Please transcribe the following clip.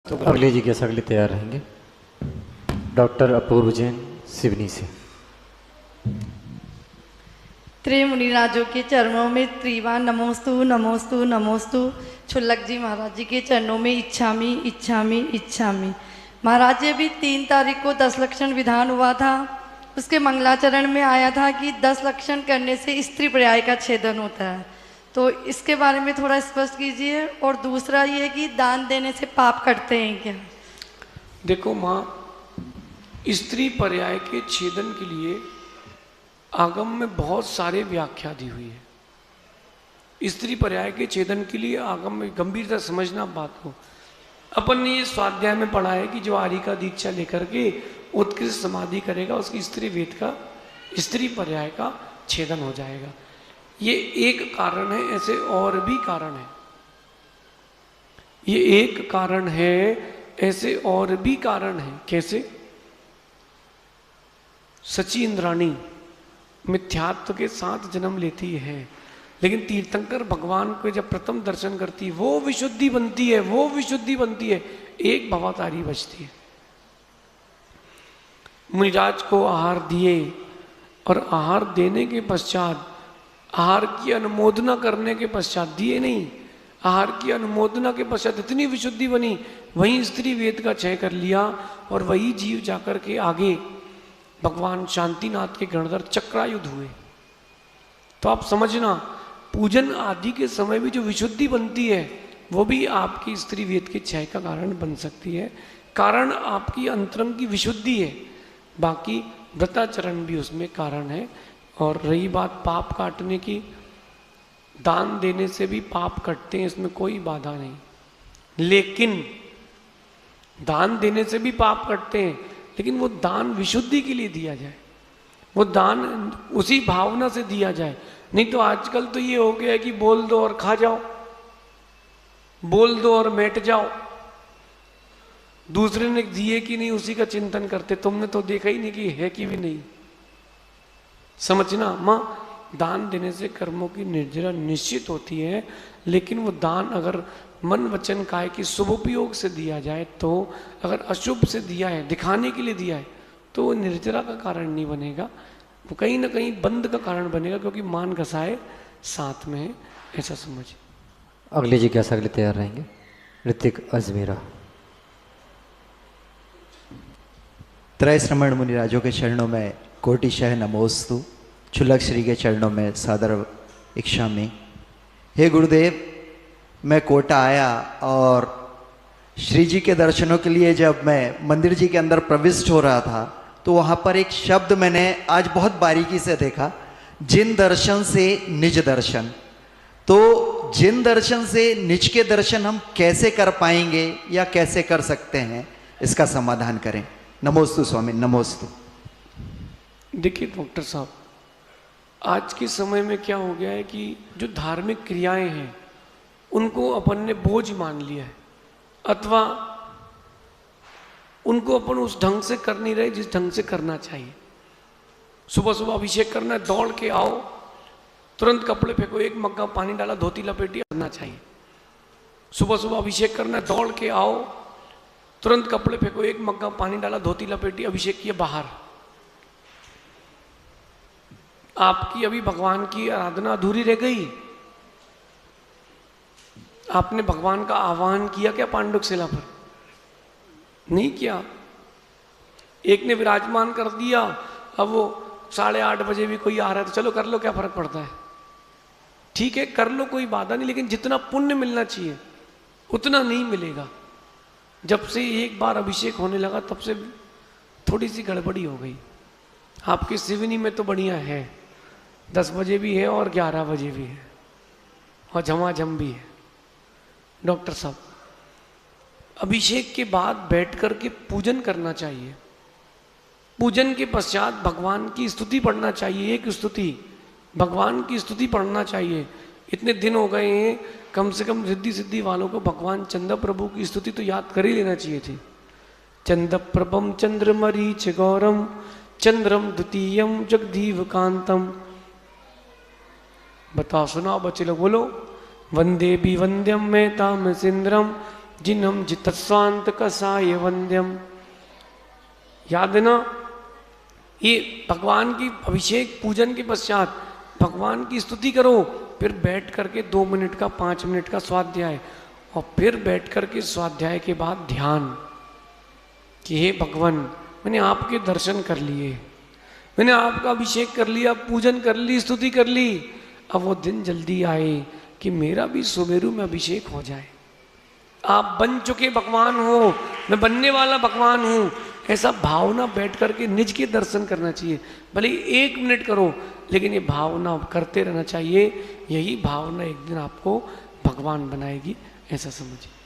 तो अगले जिज्ञासा के लिए तैयार रहेंगे। डॉक्टर अपूर्व जैन सिवनी से। त्रिमुनिराजों के चरणों में त्रिवार नमोस्तु नमोस्तु नमोस्तु। छुल्लक जी महाराज जी के चरणों में इच्छामी इच्छामी इच्छामी। महाराज जी भी 3 तारीख को 10 लक्षण विधान हुआ था, उसके मंगलाचरण में आया था कि 10 लक्षण करने से स्त्री पर्याय का छेदन होता है, तो इसके बारे में थोड़ा स्पष्ट कीजिए। और दूसरा ये कि दान देने से पाप कटते हैं क्या? देखो माँ, स्त्री पर्याय के छेदन के लिए आगम में बहुत सारे व्याख्या दी हुई है। स्त्री पर्याय के छेदन के लिए आगम में गंभीरता समझना बात को। अपन ने ये स्वाध्याय में पढ़ा है कि जो आर्य का दीक्षा लेकर के उत्कृष्ट समाधि करेगा उसकी स्त्री वेद का स्त्री पर्याय का छेदन हो जाएगा। ये एक कारण है, ऐसे और भी कारण है। ये एक कारण है, ऐसे और भी कारण है। कैसे? सची इंद्राणी मिथ्यात्व के साथ जन्म लेती है, लेकिन तीर्थंकर भगवान को जब प्रथम दर्शन करती है वो विशुद्धि बनती है, वो विशुद्धि बनती है, एक भवतारी बचती है। मुनिराज को आहार दिए और आहार देने के पश्चात, आहार की अनुमोदना करने के पश्चात, दिए नहीं, आहार की अनुमोदना के पश्चात इतनी विशुद्धि बनी, वहीं स्त्री वेद का क्षय कर लिया और वही जीव जाकर के आगे भगवान शांतिनाथ के गणधर चक्रायुध हुए। तो आप समझना, पूजन आदि के समय भी जो विशुद्धि बनती है वो भी आपकी स्त्री वेद के क्षय का कारण बन सकती है। कारण आपकी अंतरंग की विशुद्धि है, बाकी व्रताचरण भी उसमें कारण है। और रही बात पाप काटने की, दान देने से भी पाप कटते हैं, इसमें कोई बाधा नहीं। लेकिन दान देने से भी पाप कटते हैं, लेकिन वो दान विशुद्धि के लिए दिया जाए, वो दान उसी भावना से दिया जाए। नहीं तो आजकल तो ये हो गया है कि बोल दो और खा जाओ, बोल दो और बैठ जाओ, दूसरे ने दिए कि नहीं उसी का चिंतन करते। तुमने तो देखा ही नहीं कि है कि भी नहीं। समझना माँ, दान देने से कर्मों की निर्जरा निश्चित होती है, लेकिन वो दान अगर मन वचन काय की शुभ उपयोग से दिया जाए, तो अगर अशुभ से दिया है, दिखाने के लिए दिया है, तो वो निर्जरा का कारण नहीं बनेगा, वो कहीं ना कहीं बंद का कारण बनेगा, क्योंकि मान घसाए साथ में है, ऐसा समझिए। अगले जिज्ञासा के लिए तैयार रहेंगे। ऋतिक अजमेरा। त्रय श्रमण मुनिराजों के चरणों में कोटिशः नमोस्तु। छुल्लक श्री के चरणों में सादर इच्छामि। हे गुरुदेव, मैं कोटा आया और श्री जी के दर्शनों के लिए जब मैं मंदिर जी के अंदर प्रविष्ट हो रहा था, तो वहाँ पर एक शब्द मैंने आज बहुत बारीकी से देखा, जिन दर्शन से निज दर्शन। तो जिन दर्शन से निज के दर्शन हम कैसे कर पाएंगे या कैसे कर सकते हैं, इसका समाधान करें। नमोस्तु स्वामी, नमोस्तु। देखिए डॉक्टर साहब, आज के समय में क्या हो गया है कि जो धार्मिक क्रियाएं हैं उनको अपन ने बोझ मान लिया है, अथवा उनको अपन उस ढंग से कर नहीं रहे जिस ढंग से करना चाहिए। सुबह सुबह अभिषेक करना है, दौड़ के आओ, तुरंत कपड़े फेंको, एक मग्गा पानी डाला, धोती लपेटी, करना चाहिए। सुबह सुबह अभिषेक करना है, दौड़ के आओ, तुरंत कपड़े फेंको, एक मग्गा पानी डाला, धोती लपेटी, अभिषेक किए, बाहर। आपकी अभी भगवान की आराधना अधूरी रह गई। आपने भगवान का आह्वान किया क्या पांडुक शिला पर? नहीं किया। एक ने विराजमान कर दिया, अब वो 8:30 बजे भी कोई आ रहा है तो चलो कर लो, क्या फर्क पड़ता है। ठीक है, कर लो, कोई बाधा नहीं, लेकिन जितना पुण्य मिलना चाहिए उतना नहीं मिलेगा। जब से एक बार अभिषेक होने लगा तब से थोड़ी सी गड़बड़ी हो गई। आपकी सिवनी में तो बढ़िया है, 10 बजे भी है और 11 बजे भी है और झमाझम भी है। डॉक्टर साहब, अभिषेक के बाद बैठ कर के पूजन करना चाहिए। पूजन के पश्चात भगवान की स्तुति पढ़ना चाहिए, एक स्तुति भगवान की स्तुति पढ़ना चाहिए। इतने दिन हो गए हैं, कम से कम रिद्धि सिद्धि वालों को भगवान चंद्र प्रभु की स्तुति तो याद कर ही लेना चाहिए थी। चंद्र प्रभम चंद्र मरीच गौरम चंद्रम द्वितीयम जगदीव कांतम। बताओ, सुनाओ बच्चे लोग, बोलो। वंदे भी वंद्यम में ताम सिंद्रम जिन्हम जितस्वांत कसाय वंद्यम। याद है ना, ये भगवान की अभिषेक पूजन के पश्चात भगवान की स्तुति करो, फिर बैठ करके 2 मिनट का 5 मिनट का स्वाध्याय, और फिर बैठ करके स्वाध्याय के बाद ध्यान कि हे भगवान, मैंने आपके दर्शन कर लिए, मैंने आपका अभिषेक कर लिया, पूजन कर ली, स्तुति कर ली, अब वो दिन जल्दी आए कि मेरा भी सुमेरु में अभिषेक हो जाए। आप बन चुके भगवान हो, मैं बनने वाला भगवान हूँ, ऐसा भावना बैठ करके निज के दर्शन करना चाहिए। भले 1 मिनट करो, लेकिन ये भावना करते रहना चाहिए। यही भावना एक दिन आपको भगवान बनाएगी, ऐसा समझिए।